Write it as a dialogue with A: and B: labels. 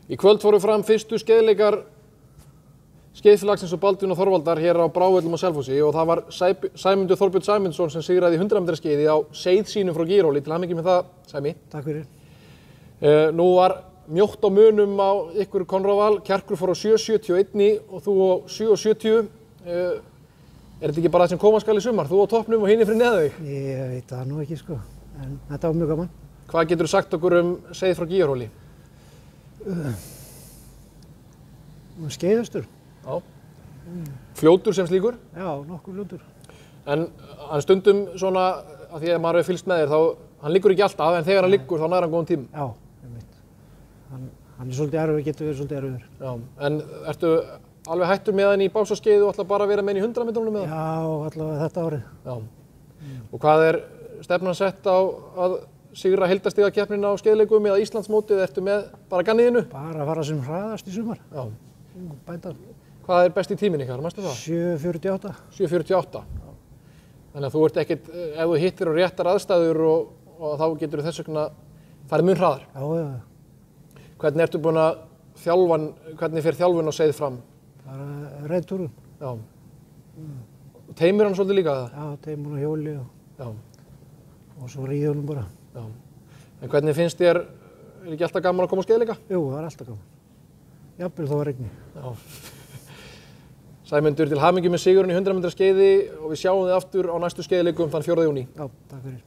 A: Í kvöld fóru fram fyrstu skeiðleikar skeiðfélagsins og Baldvin og Þorvaldar hér á Brávöllum á Selfossi og það var Sæmundur Þorbjörn Sæmundsson sem sigraði í 100 metra skeiði á seið sínum frá Gíróli. Til hamingju með það, Sæmi.
B: Takk fyrir.
A: Nú var mjótt á munum á ykkur Konráð Val. Kjarkur fór á 7.71 og þú á 7.70. Er þetta ekki bara það sem koma skal í sumar? Þú á toppnum og hinir fyrir neðan þig?
B: Ég veit það nú ekki sko, en þetta var mjög gaman.
A: Hvað getur þú sagt okkur seið frá Gíróli?
B: Skeiðastur.
A: Já. Fljótur sem slíkur?
B: Já, nokkuð fljótur.
A: En hann stundum svona, að því að maður hefur fylgst með þér, þá hann liggur ekki alltaf, en þegar hann liggur þá nær hann góðan tíma.
B: Já, ég veit. Hann er svolítið erfiður, getur verið svolítið erfiður.
A: Já, en ertu alveg hættur með hann í básaskeið og ætlar bara að vera með hann í 100 metrunum með það?
B: Já, allavega þetta árið.
A: Já. Og hvað er stefnan sett á að sigra heildarstigakkeppnina á skeiðleikum eða Íslandsmótið? Ertu með bara ganniðinu?
B: Bara að fara sem hraðast í sumar.
A: Já.
B: Bændan.
A: Hvað er besti tíminn ykkar, manstu það?
B: 7.48.
A: 7.48. Þannig að þú ert ekkert, ef þú hittir á réttar aðstæður og þá getur þess vegna farið mun hraðar.
B: Já.
A: Hvernig ertu búin að þjálfa, hvernig fer þjálfun á seið fram?
B: Bara reiðtúrum.
A: Já. Teymir hann svolítið líka það?
B: Já, teymur og hjóli
A: Já.
B: og svo ríðunum bara.
A: Já. En hvernig finnst þér, er ekki alltaf gaman að koma á skeiðleika?
B: Jú, það er alltaf gaman. Jafnvel þó að regni.
A: Já. Sæmundur, til hamingju með sigurinn í 100 metra skeiði og við sjáum þig aftur á næstu skeiðleikum þann 4. júní.
B: Já, takk fyrir.